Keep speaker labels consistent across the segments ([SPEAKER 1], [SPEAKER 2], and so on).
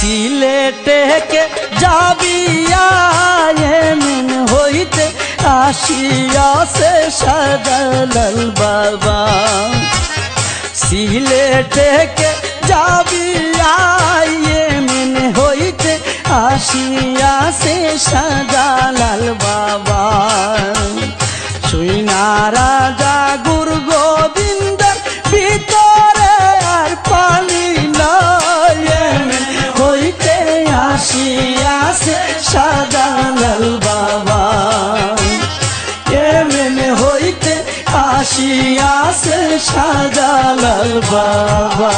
[SPEAKER 1] সিলেটেকে যাবিয়া এমন হইতে আসিয়াছে শাহজালাল বাবা। সিলেটেকে যাবিয়া এমন হইতে আসিয়াছে শাহজালাল বাবা। শুইনা রাজা গুরু গোবিন্দের ভিতরে আর পানি নাই এমন হইতে আসিয়াছে শাহজালাল বাবা। এমন হইতে আসিয়াছে শাহজালাল বাবা।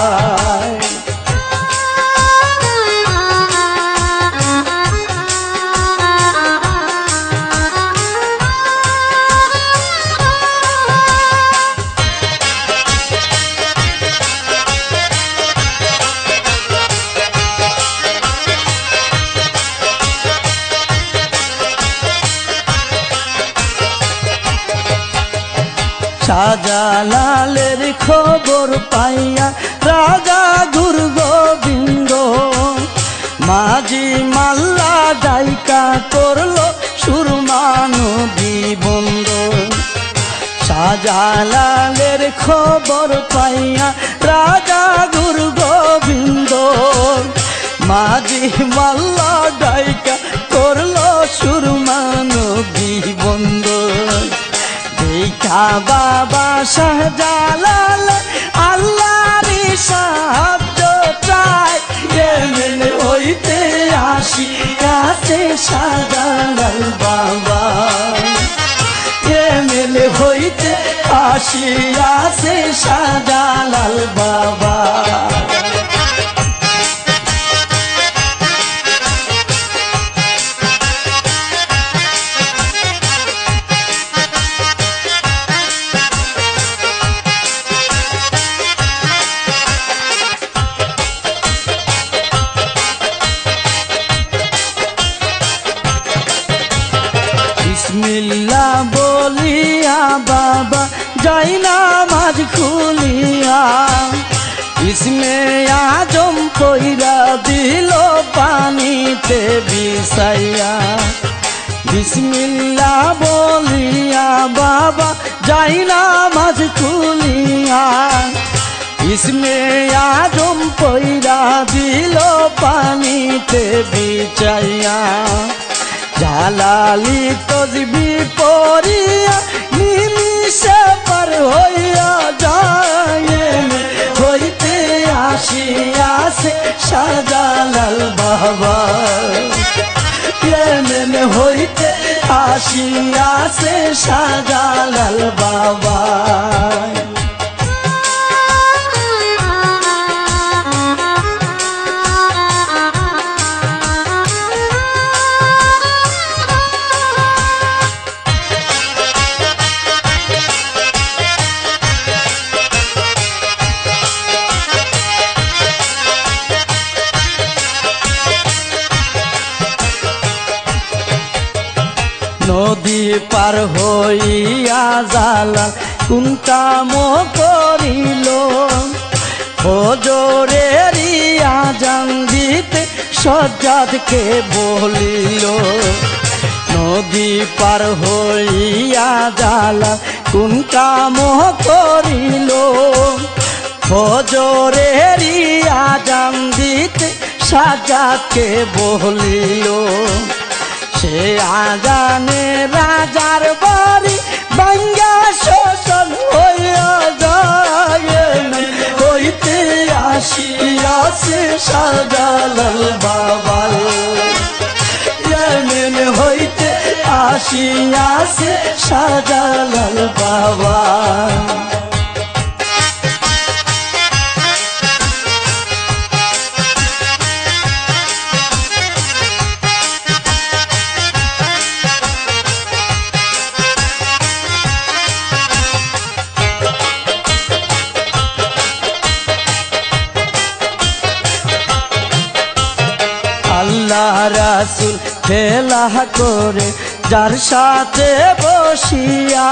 [SPEAKER 1] শাহজালালের খবর পাইয়া রাজা গুরু গোবিন্দ মাঝি মাল্লা ডাইকা করলো সুরমা নদী বন্ধ। শাহজালালের খবর পাইয়া রাজা গুরু গোবিন্দ মাঝি মাল্লা ডাইকা করলো সুরমা নদী বন্ধ। দেখা বাবা শাহজালাল আল্লাহরই সাহায্য চাই এমন হইতে আসিয়াছে শাহজালাল বাবা। এমন হইতে আসিয়াছে শাহজালাল বাবা। বিসমিল্লাহ বলিয়া বাবা যাই নামাজ খুলিয়া ইসমে আজম কইরা দিল পানিতে বিছাইয়া। বিসমিল্লাহ বলিয়া বাবা যাই নামাজ খুলিয়া ইসমে আজম কইরা দিল পানিতে বিছাইয়া। জালালি তসবি পড়িয়া নিমিষে পার হইয়া যায় হইতে আসিয়াছে শাহজালাল বাবা। এমন হইতে আসিয়াছে শাহজালাল বাবা। নদী পার হইয়া জালাল কোন কাম করিল ফজরের আযান দিতে সজ্জাদকে বলিল। নদী পার হইয়া জালাল কোন কাম করিল ফজরের আযান দিতে সজ্জাদকে বলিল। সে আজানে রাজার বাড়ি বাঙ্গা শোষণ হইয়া যায় হইতে আসিয়াছে শাহজালাল বাবা। এমন হইতে আসিয়াছে শাহজালাল বাবা। আল্লাহ রাসূল খেলা করে যার সাথে বসিয়া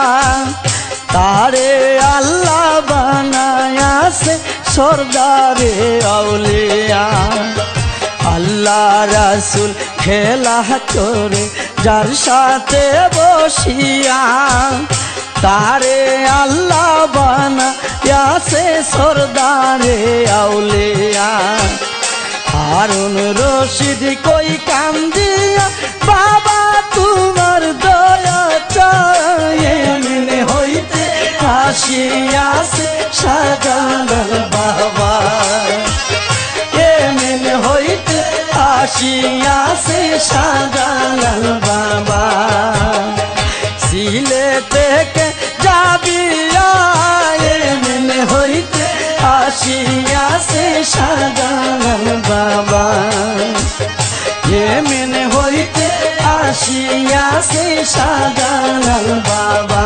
[SPEAKER 1] তারে আল্লাহ বানায়াছে সরদারে আউলিয়া। আল্লাহ রাসূল খেলা করে যার সাথে বসিয়া তারে আল্লাহ বানায়াছে সরদারে আউলিয়া হারুন রশিদ কই কান্দিয়া বাবা তোমার দয়া চাই মনে হইতে আসিয়াছে শাহজালাল বাবা মনে হইতে আসিয়াছে শাহজালাল বাবা সিলেটে যাবিয়া মনে হইতে আসিয়াছে শাহজালাল বাবা মনে হইতে আসিয়াছে শাহজালাল বাবা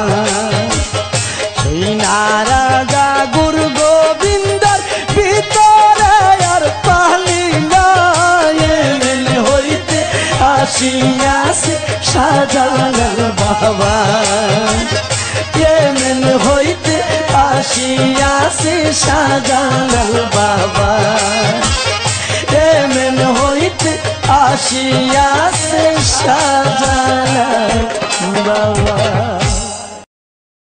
[SPEAKER 1] সেই নারাজা গুরু গোবিন্দর ভিতরে আর পালি মনে হইতে আসিয়াছে শাহজালাল বাবা মনে হইতে আসিয়াছে শাহজালাল বাবা মনে হইতে আসিয়াছে শাহজালাল বাবা।